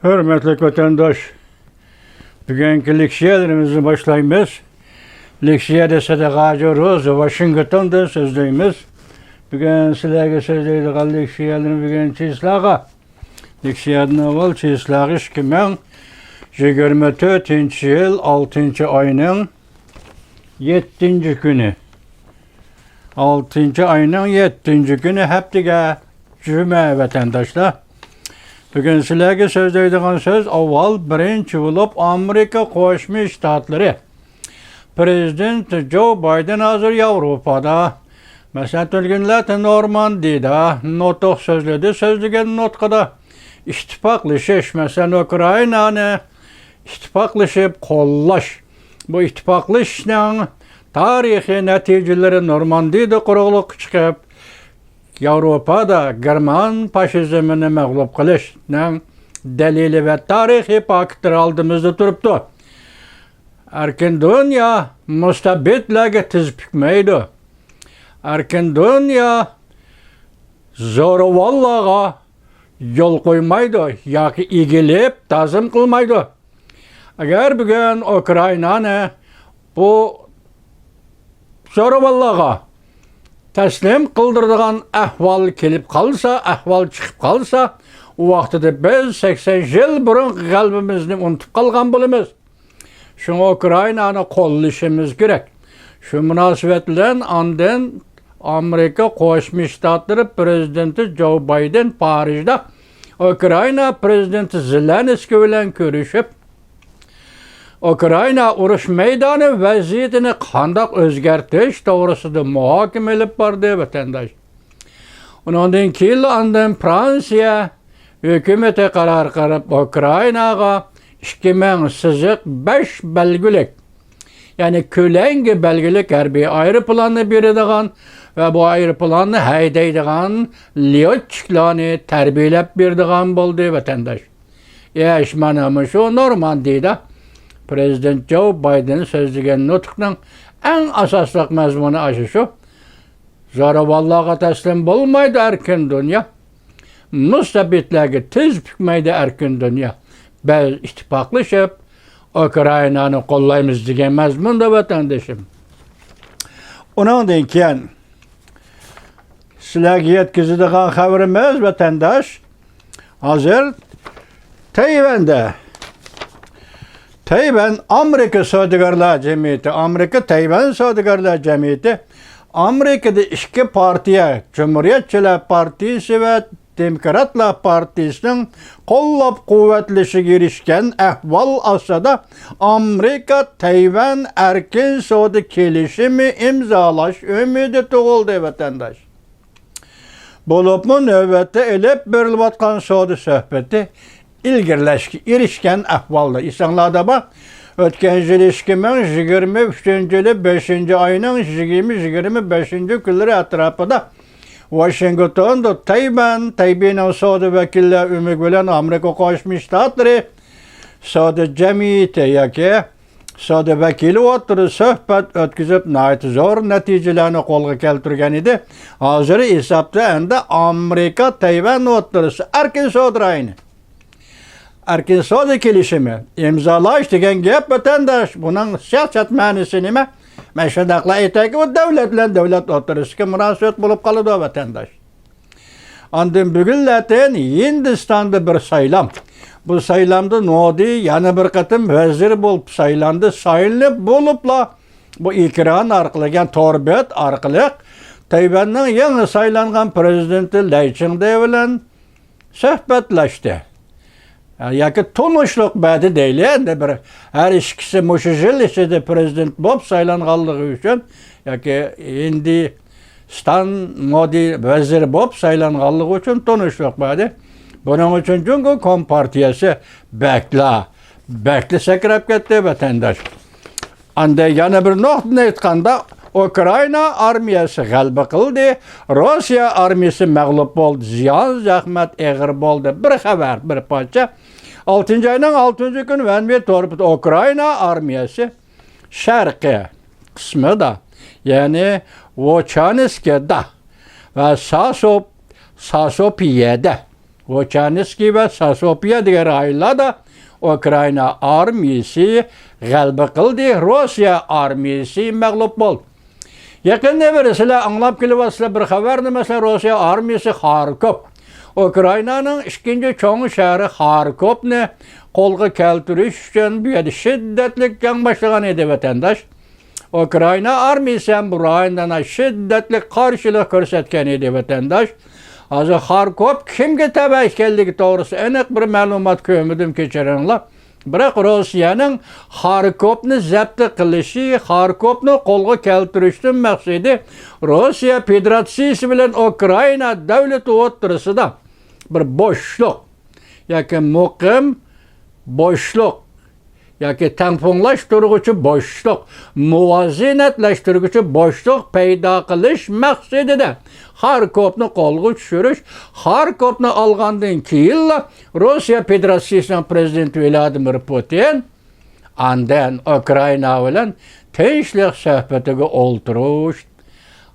Hürmetli vatandaş, bugünkü leksiyalarımızı başlayımız. Leksiyada Sadakacı Rozu, Washington'dan sözdeyimiz. Bugün sizlerge sözdeydiği leksiyalarını bugün çizlağa. Leksiyadan avval çizlağı 2024 yıl 6. ayının 7. günü. 6. ayının 7. günü heptige cüme vatandaşlar. Bugün sizlerge sözdeydiğin söz avval birinci bulup Amerika Koşmuş Ştatları. Prezident Joe Biden hazır Avrupa'da. Mesela tülgünler Normandiyada notuk sözledi. Sözlügen notkada ittifaklaşış. Mesela Ukrayna'nı ittifaklaşıp kollaş. Bu ittifaklaşışın tarihi neticeleri Normandiyada kuruluk çıkıp Avrupa'da German faşizmini mağlup kılışının delili ve tarihi fakitleri aldığımızda duruptu. Erkin dünya müstabitliğe tezbikmeydi. Erkin dünya zoravallığa yol koymaydı. Yaki ilgilip tazım kılmaydı. Eğer bugün Ukrayna'nı bu zoravallığa teslim kıldırdığın ahval kelip kalsa, ahval çıkıp kalsa, o vaxtıda biz 80 yıl burun kalbimizni unutup kalgan bulumuz. Şunu Ukrayna'nı kollaşımız gerek. Şu münasebetlen andın Amerika Koşmuş Ştatları Prezidenti Joe Biden Paris'de Ukrayna Prezidenti Zelenski ile görüşüp Ukrayna uruş meydanı vaziyetini kandak özgertiş doğrusunda muhakeme edip bardı vatandaş. Ondan keyin andın Fransiya hükümeti karar kılıp Ukrayna'ga 2005 belgülük yani kölengi belgülük harbiy aeroplanı berdiğin ve bu aeroplanı haydaydiğin liyotçiklarını terbiyelep berdiğin buldu vatandaş. Eşmanımı şu Normandiyada Prezident Joe Biden'ın sözlügen nutukның en asaslık mezmunu aşı şu. Zoravallığa teslim bulmaydı erkin dünya. Müstabitliğe tez bükmeydi erkin dünya. Biz ittifaklaşıp Ukrayna'nı kollayımız diyen mezmunda vatandaşım. Onun deyken sizlerge yetkizdiğin haberimiz vatandaş hazır Tayvan Amerika Savcılarlar Cemiyeti, Amerika Tayvan Savcılarlar Cemiyeti, Amerika'da iki partiye, Cumhuriyetçiler Partisi ve Demokratlar Partisi'nin kollap kuvvetlisi girişken ehval asada Amerika Tayvan erkin savcı kelişimi imzalaş ümidi tuğuldu vatandaş. Bulup mu növbette elip berilvatkan savcı sohbeti ilgirleşken ahvalda. İnsanlarda bak, ötken yıl 2023 yılı 5. ayının 25. günleri etrafında Washington'da Tayvan'ın Saudi vekiller ümük bilen Amerika Koşmuş Ştatları Saudi Cemiyeti yaki Saudi vekili oturdu sohbet ötküzüp nayet zor neticelerini kolga keltirgen idi. Hazır hesapta ende Amerika Tayvan oturusu erkin Saudi aynı. Erkin Saudi kelişimi imzalaş degen gep vatandaş bunun siyaset manisi nime? Meşedakla eteki o devlet oturusu ki münasebet bulup kalıdı o vatandaş. Andın bugünlerden Hindistan'da bir saylam. Bu saylamda Nodi yani bir katım vezir bulup saylandı. Sayılıp bulupla bu ikran arkalı yani torbet arkalı Tayvan'ın yeni saylangan prezidenti Lai Ching-te bilen sohbetleşti. Yaki tunuşluk bədi deyil, yani bir her ikisi muşujil içinde prezident bolup saylanğanlığı üçün, yaki Hindistan Modi vezir bolup saylanğanlığı üçün tunuşluk bədi. Bunun üçün çünkü Kompartiyası bekli sekrep gitti vatandaş. Anda yana bir noktunu etkanda Ukrayna armiyası galba kıldı, Rusya armiyası mağlup oldu, ziyan zahmet eğir oldu. Bir haber, bir parça. 6. ayının 6. günü Venvi Torput Ukrayna armiyası şarkı kısmı da yani Voçanski'de ve Sasopiye'de Vochaniski ve Sasopya diğer aylar da Ukrayna armiyasi g'alaba qildi, Rossiya armiyasi mag'lub bo'ldi. Yaqinda bir sizlar anglab kelyapsizlar bir xabarni, masalan, Rossiya armiyasi Kharkov, Ukraynaning ikkinchi cho'ng shahri Kharkovni qo'lga keltirish uchun bu yerda shiddatli jang boshlagan edi vatandosh. Ukrayna armiyasi ham bu rayondan shiddatli qarshilik ko'rsatgan edi vatandosh. Hozir Kharkov kimga tabiiy ekanligi to'g'risi aniq bir ma'lumot ko'rmadim, kechiringlar. Biroq Rossiyaning Kharkovni zabt qilishi, Kharkovni qo'lga keltirishdan maqsadi Rossiya Federatsiyasi bilan Ukrayna davlati o'rtasida bir bo'shliq yoki muqim bo'shliq yoki tamponlashtiruvchi bo'shliq, muvozanatlashtiruvchi bo'shliq paydo qilish maqsadida Kharkovni qo'lga tushirish, Kharkovni olgandan keyin Rossiya Federatsiyasining prezidenti Vladimir Putin andan Ukrayna bilan tinchlik suhbatiga o'ltirish.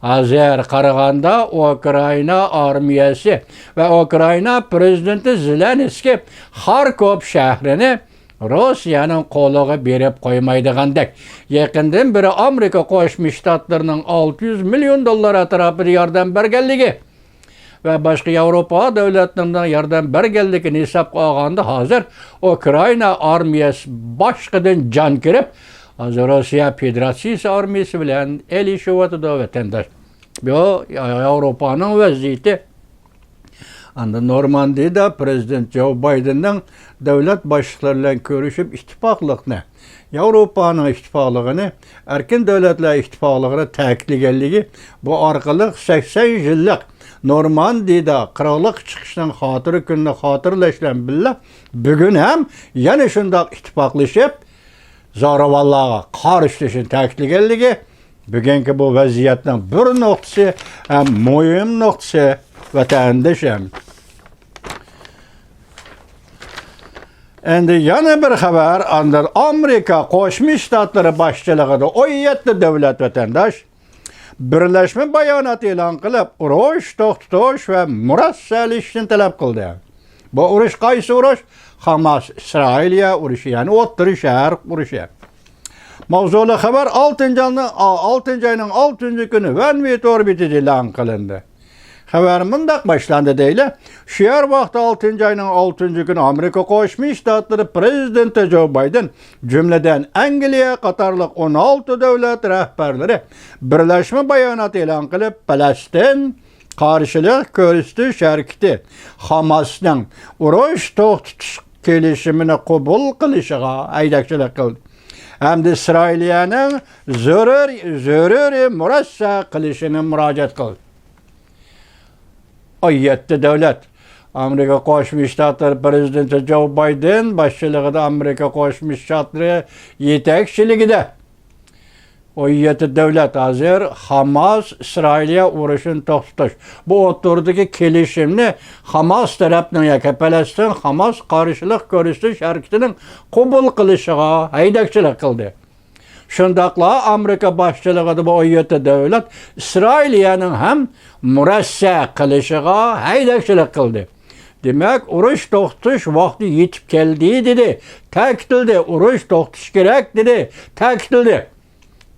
Hozir qaraganda Ukrayna armiyasi va Ukrayna prezidenti Zelenskiy Kharkov shahrini Rossiyaning qo'liga berib qo'ymaydigandek. Yaqindan beri Amerika Qo'shma Shtatlarining 600 million dollar atrofida yordam berganligi va boshqa Yevropa davlatlaridan yordam berganligini hisobga olganda hozir Ukrayna armiyasi boshqadan jon kirib, hozir Rossiya Federatsiyasi armiyasi bilan elishyapti vatandosh. Bu Yevropaning vaziyati. Anda Normandiyada prezident Joe Biden'ning davlat boshliqlari bilan ko'rishib ittifoqlikni, Yevropaning ittifoqligini, erkin davlatlar ittifoqligini ta'kidlaganligi, bu orqali 80 yillik Normandiyada qirollik chiqishining xotiri kunini xotirlash bilan birga bugun ham yana shunday ittifoqlashib zo'ravonlarga qarshi turishini ta'kidlaganligi, bugungi bu vaziyatning bir nuqtasi ham muhim nuqtasi vatandoshim. Endi yana bir xabar, andan Amerika Qo'shma Shtatlari boshchiligida 17 davlat vatandosh birlashma bayonot e'lon qilib, urush to'xtatish va murossalashni talab qildi. Bu urush qaysi urush? Hamas Isroiliya urushi, ya'ni O'rta Sharq urushi. Mavzuli xabar 6-oyning 6-kuni Vanvit orbitida e'lon qilindi. Xabar mundaq boshlandi deyli. Shu yer vaqtda 6-oyning 6-kuni Amerika Qo'shma Shtatlari prezidenti Joe Biden jumladan Angliya qatorliq 16 davlat rahbarlari birlashma bayonot e'lon qilib, Falastin qarshilik ko'rsatish harakati Hamasning urush to'xtatish kelishimini qabul qilishiga haydakchilik qildi. Hamda Isroiliyaning zarur murassa qilishini murojaat qildi. 17 davlat Amerika Qo'shma Shtatlari prezidenti Joe Biden boshchiligida Amerika Qo'shma Shtatlari yetakchiligida 17 davlat hozir Hamas Isroiliya urushini to'xtatish, bu o'rtadagi kelishimni Hamas tarafining yoki Falastin Hamas qarshilik ko'rsatish harakatining qabul qilishiga haydakchilik qildi. Shundaqla Amerika boshchiligida bu 17 davlat Isroiliyaning ham murassa qilishiga haydakchilik qildi. Demak, urush to'xtatish vaqti yetib keldi dedi, ta'kidladi. Urush to'xtatish kerak dedi, ta'kidladi.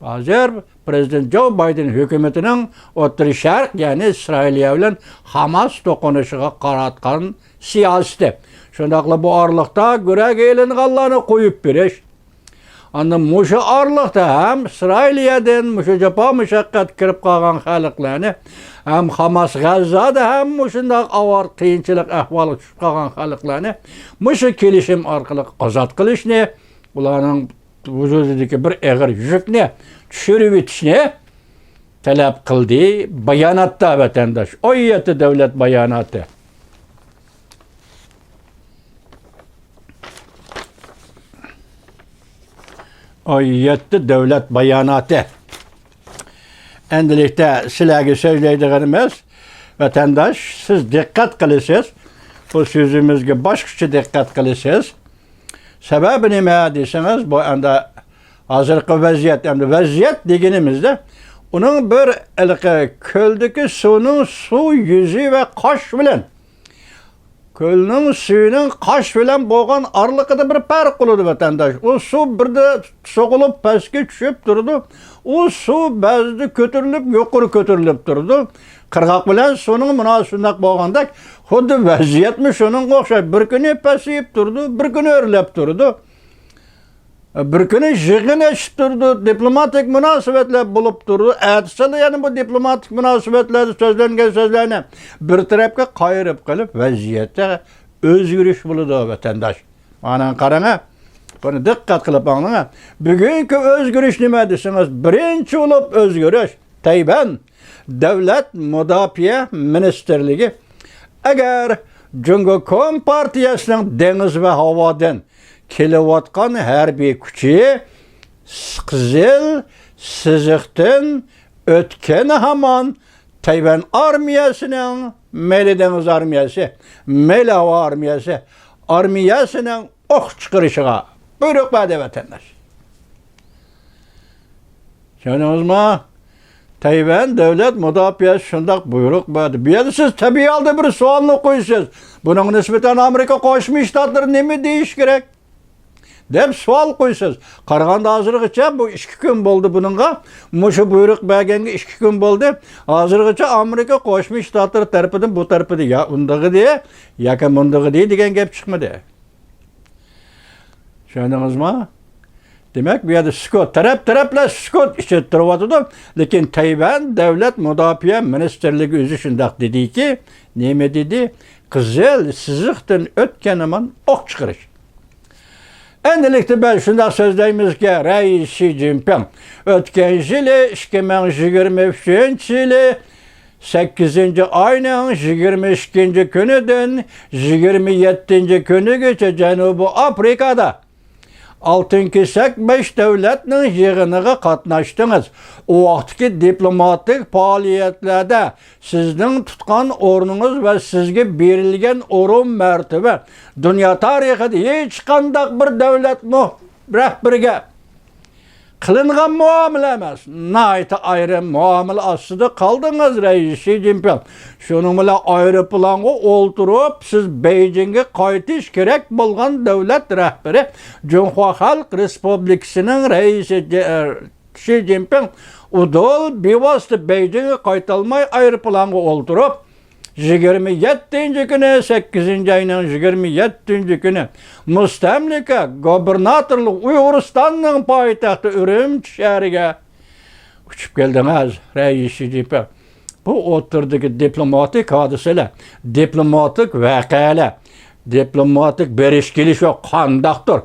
Hozir prezident Joe Biden hukumatining O'rta Sharq, ya'ni Isroiliya bilan Hamas to'qinishiga qaratgan siyosati. Shundaqla bu orliqda gurak elinganlarni qo'yib berish. Anda mushu orliqda ham Isroiliyadan mushu jafo mushaqqat kirib qolgan xalqlarni, ham Hamas G'azzada ham shunday avor qiyinchilik ahvolga tushib qolgan xalqlarni mushu kelishim orqali ozod qilishni, ularning vujudidagi bir og'ir yukni tushirib etishni talab qildi bayonotda vatandosh. 17 davlat bayonoti. Oyatda davlat bayonoti. Endilikda sizlarga so'zlaydiganimiz, vatandosh, siz diqqat qilasiz, bu so'zimizga boshqacha diqqat qilasiz. Sababi nima desangiz, bu anda hozirgi vaziyat, endi vaziyat deganimizda uning bir ko'ldagi suvning suv yuzi va qosh bilan Kölünün suyunun qaş bilen boğan arlıqıda bir fark qılıdı vatandaş. O su birde soğulup pastga tushib turdi. O su ba'zida ko'tarilib, yuqori ko'tarilib turdi. Qirg'oq bilan suvning munosabat bo'lganda xuddi vaziyatmi shuning o'xshaydi. Bir kuni pasayib turdi, bir kuni o'rlab turdi. Bir kuni yig'in eshib turdi, diplomatik munosabatlar bo'lib turdi. Atsala yana bu diplomatik munosabatlarda so'zlangan so'zlarni bir tarafga qayirib qilib vaziyatda o'zgarish bo'ladi vatandosh. Mana qarang, buni diqqat qilib anglang. Bugungi o'zgarish nima desangiz, birinchi bo'lib o'zgarish Tayvan Davlat Mudofaa Ministerligi agar Jungo Kompartiyasining dengiz va havodan kelayotgan harbiy kuchi qizil siziqdan o'tgan hamon Tayvan armiyasining, mayli dengiz armiyasi, mayli havo armiyasining o'q chiqarishiga buyruq berdi vatandosh. Tushundingizmi? Tayvan Davlat Mudofaasi shundoq buyruq berdi. Bu yerda siz tabiiy holda bir savolni qo'ysiz. Buning nisbatan Amerika Qo'shma Shtatlari nima deyish kerak? deb savol qo'ysiz. Qaraganda hozirgacha bu 2 kun bo'ldi buningga. Mushu buyruq berganga 2 kun bo'ldi. Hozirgacha Amerika Qo'shma Shtatlari tarafidan bu tarafida ya undag'i de, yoki bundag'i de degan gap chiqmadi. Tushundingizmi? Demak, bu yerda sukut, taraflar sukut ichida turibdi. Lekin Tayvan Davlat Mudofaa Ministerligi o'zi shundoq dediki, nima dedi? Qizil siziqdan o'tgan hamon o'q chiqarish. Endilikda ben shundoq so'zlaymizki, Rais Xi Jinping o'tgan yili 2023-yili 8-oyning 22-kunidan 27-kunigacha Janubiy Afrikada Altın Kesak 5 davlatning yig'iniga qatnashdingiz. O vaqtki diplomatik faoliyatlarda sizning tutgan o'rningiz va sizga berilgan o'rin martaba dunyo tarixida hech qanday bir davlat rahbariga qilingan muomala emas. Nayta ayrim muomala ostida qaldingiz Rais Xi Jinping. Shuning bilan aeroplanga o'ltirib, siz Beijingga qaytish kerak bo'lgan davlat rahbari Junxo Xalq Respublikasining raisi Xi Jinping udol bevosita Beijingga qaytolmay aeroplanga o'ltirib 27-kuni 8-oyning 27-kuni mustamlika gubernatorlik Uyg'uristonning poytaxti Urumchi shahriga uchib keldingiz Rais Xi Jinping. Bu o'tirdagi diplomatik hodisalar, diplomatik voqealar, diplomatik berish kelish va qandaqdir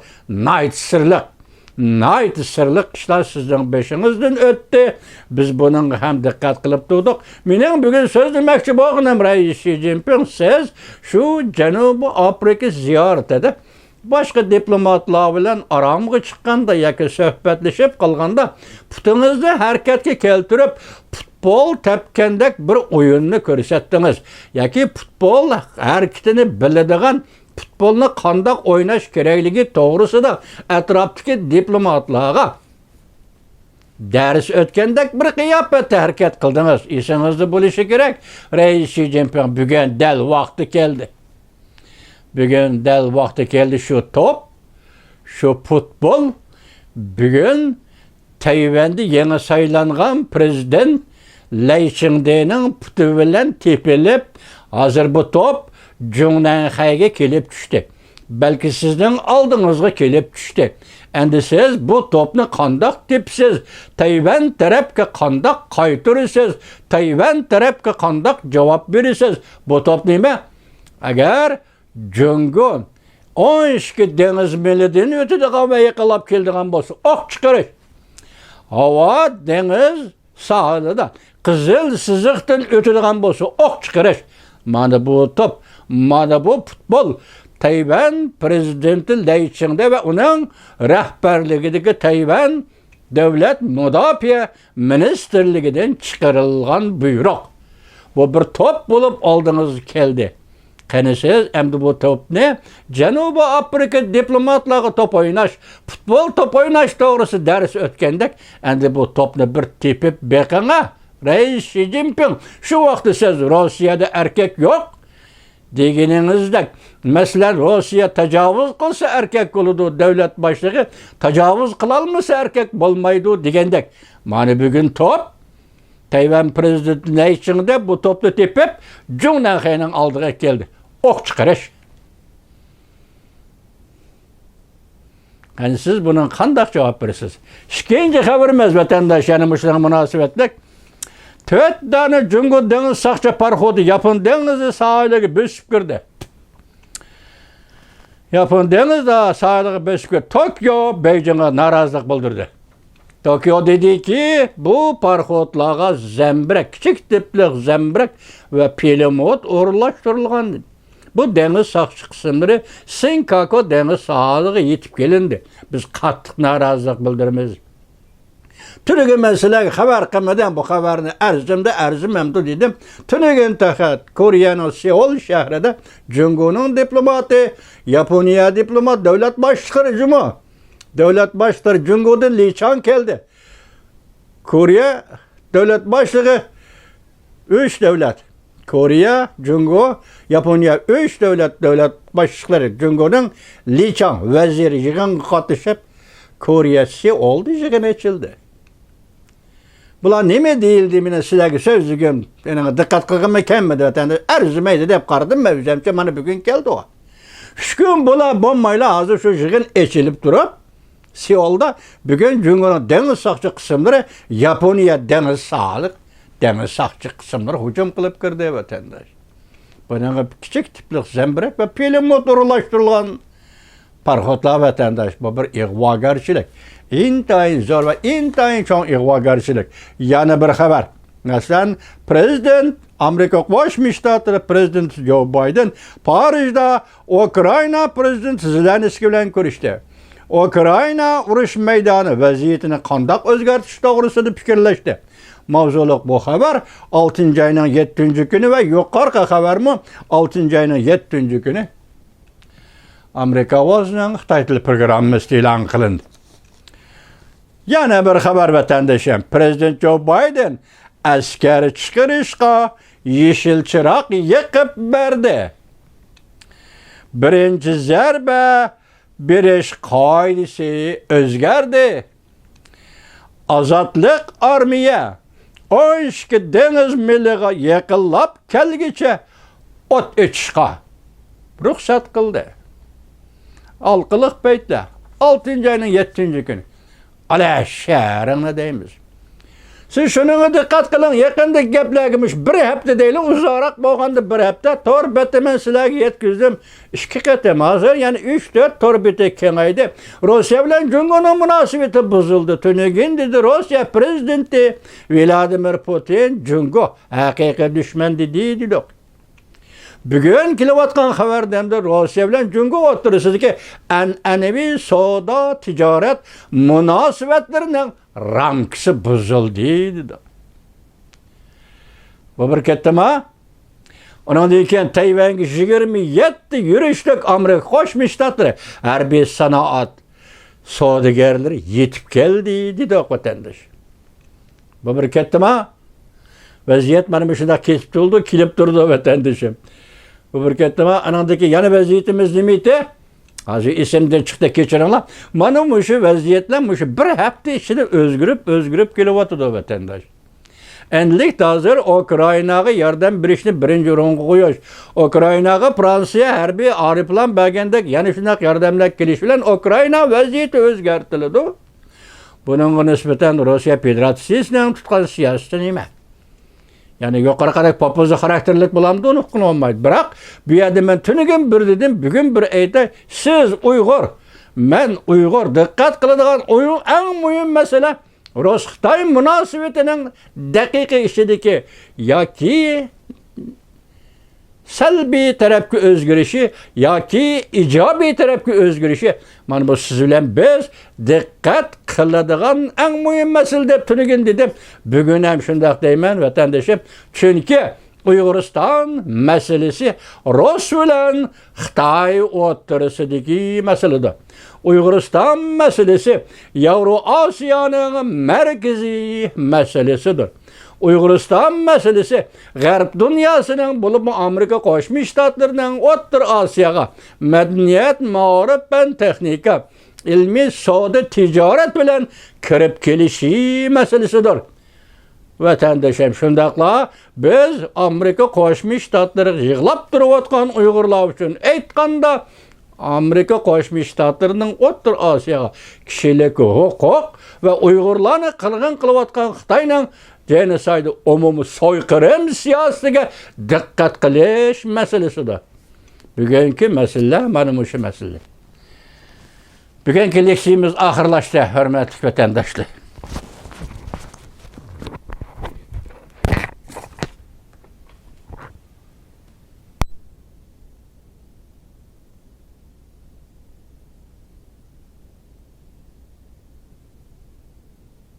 Nayt sirliq ishlar sizning beshingizdan o'tdi. Biz buning ham diqqat qilib turdik. Mening bugun so'z demoqchi bo'lganim Rais Xi Jinping, siz shu Janubiy Afrika ziyoratida boshqa diplomatlar bilan oromga chiqqanda yoki suhbatlashib qolganda putingizni harakatga keltirib futbol tepkandek bir o'yinni ko'rsatdingiz. Yoki futbol harakatini biladigan futbolni qandoq o'ynash kerakligi to'g'risida atrofdagi diplomatlarga dars o'tgandek bir qiyofatda harakat qildingiz. Esingizda bo'lishi kerak, Rais Xi Jinping bugun dal vaqti keldi. Bugun dal vaqti keldi shu top, shu futbol bugun Tayvanda yangi saylangan prezident Lai Ching-tening puti bilan tepilib, hozir bu top Junanxayga kelib tushdi. Balki sizning oldingizga kelib tushdi. Endi siz bu topni qandoq tepsiz? Tayvan tarafga qandoq qaytirasiz? Tayvan tarafga qandoq javob berasiz? Bu top nima? Agar Jungo 12 dengiz milidan o'tadigan va yiqilib keldigan bo'lsa, o'q chiqarish. Havo dengiz sohilida qizil siziqdan o'tadigan bo'lsa, o'q chiqarish. Mana bu top, mana bu futbol Tayvan prezidenti Lai Ching-te va uning rahbarligidagi Tayvan Davlat Mudofaa Ministerligidan chiqarilgan buyruq. Bu bir top bo'lib oldingizga keldi. Qani siz endi bu topni Janubiy Afrika diplomatlarga top o'ynash, futbol top o'ynash to'g'risi dars o'tgandek, endi bu topni bir tepib beqanga Rais Xi Jinping, shu vaqtda siz Rossiyada erkak yo'q, degeninizde mesela Rusya tecavüz kılsa erkek oludu devlet başlığı, tecavüz kılalmasa erkek olmaydı degendek. Mani bugün top, Tayvan prezidenti ne içinde bu toplu tepip, Cunanxe'nin aldığı geldi. Ok çıkarış. Yani siz bunun kandak cevap verirsiniz. İşkence habermez vatandaş yani müşrinin münasebetlik. Töt tane Cungo deniz sakça parhodu yapın denizi sahilegi bösüp girdi. Yapın deniz de sahilegi bösüp girdi. Tokyo Beijing'e narazılık bildirdi. Tokyo dedi ki bu parhodlağa zembrek, küçük tiplik zembrek ve pilimot uğurlaştırılgan. Bu deniz sakçı kısımları Senkaku deniz sahalığı yetip gelindi. Biz katlık narazılık bildirimiz. Tünügün mesele haber kımeden bu haberini erzimemdi dedim. Tünügün takat Kore'nin Seul şehrinde Cungo'nun diplomatı, Japonya diplomat, devlet başkanı mı? Devlet başkanı Cungo'dan Lee Chang geldi. Kore devlet başlığı 3 devlet. Kore, Cungo, Japonya 3 devlet başlıkları. Cungo'nun Lee Chang veziri yığın katışıp Kore'si oldu yığın açıldı. Bular neme deyildiğimine sizlerge sözlüğüm dikkat kılgınma kelmedi. Erzimeydi deyip qardım mevzemçe bana bugün geldi o. Üç gün bular bombayla hazır şu yığın açılıp durup Seul'da bugün Cungo'nun deniz sakçı kısımları Japonya deniz sağlık, deniz sakçı kısımları hücum kılıp girdi vatandaş. Bunun küçük tiplik zembrek ve pilim motorulaştırılan parhotlar vatandaş. Bu bir igvagarçılık. İntayın zor ve intayın çok igvagarçılık. Yani bir haber. Mesela Prezident Amerika Birleşik Ştatları Prezidenti Joe Biden Paris'da Ukrayna Prezidenti Zelenskiy bilen görüştü. Ukrayna uruş meydanı vaziyetini kandak özgertiş doğrusunu fikirleşti. Mavzuluk bu haber 6. ayının 7. günü ve yukarı haber mi 6. ayının 7. günü Amerika Ovası'nın Xitay tili programı ilan kılındı. Yana bir haber vatandaşım. Prezident Joe Biden askeri çıkarışqa yeşil çırak yakıp verdi. Birinci zerbe biriş kaidesi özgerdi. Azatlık armiye 12 deniz milliğe yakıllap kelgiçe ot içqa ruhsat kıldı. Alqılıq beytler 6. ayının 7. günü. Ala şəhərine deyimiz. Siz şunun dikkat kılın, yakında geplergimiz bir hafta değil, uzarak boğandı bir hafta, tor betimen silahı yetkizdim. 2 katım hazır, yani 3-4 tor biti kengaydı. Rusya ile Cungo'nun münasebeti bozuldu. Tünügün dedi Rusya prezidenti Vladimir Putin, Cungo hakiki düşman dedi. Bugün kilovatkan haberdemde Rusya ile Cungo oturursunuz ki enevi soda, ticaret münasebetlerinin ramkısı bozuldu dedi. Bu bir kettima. Onun deyken Tayvan'ı 27 yürüyüşlük Amerika Birleşik Ştatları harbiy sanaat savdogarları yetip geldi dedi vatandaş. Bu bir kettima. Vaziyet benim şunda kesip oldu, kilip durdu vatandaşım. Bu bir kettima. Anandaki yana vaziyetimiz nimeti. Hazır isimden çıktı geçirenler. Bana şu vaziyetle şu bir hafta içinde özgürüp geliyordu vatandaş. Endilik hazır Ukrayna'ya yardım birişini birinci rongu koyuyor. Ukrayna'ya Fransiya harbiy ariplan belgendek yani şundak yardımlar gelişilen Ukrayna vaziyeti özgertildi. Bunun nispeten Rusya Federasyası'nın tutkan siyaseti neyme? Yani yukarı kadar popuzlu karakterlik bulamdı onu olmaydı. Bırak bir yerde ben tünügün bir dedim, bugün bir eyde siz Uygur, ben Uygur, dikkat kılıdığın en mühim mesele Rus-Xitay münasebetinin dakika işideki ya ki selbi tarafki özgürüşü ya ki icabi tarafki özgürüşü. Yani bu siz bilen biz dikkat kıladığın en mühim mesele de tünügün dedim. Bugün hem şundak deymen vatandaşım. Çünkü Uyguristan meselesi Rus bilen Xitay oturusudaki meseledir. Uyguristan meselesi Avro Asya'nın merkezi meselesidir. Uyg'uriston masalasi G'arb dunyosining, bo'lib Amerika Qo'shma Shtatlarining O'rta Osiyoga madaniyat, ma'rif, fan, texnika, ilmiy, savdo, tijorat bilan kirib kelishi masalasidir. Vatandaşım, şundaqla biz Amerika Qo'shma Shtatlari yig'lab turayotgan Uyg'urlar uchun aytganda Amerika Qo'shma Shtatlarining O'rta Osiyoga kishilik huquq va Uyg'urlarni qilgan qilayotgan Xitoyning genosid, umumiy so'yqirim siyosatiga diqqat qilish masalasidir. Bugungi masala mana shu masala. Bugungi leksiyamiz oxirlashdi, hurmatli vatandoshlar.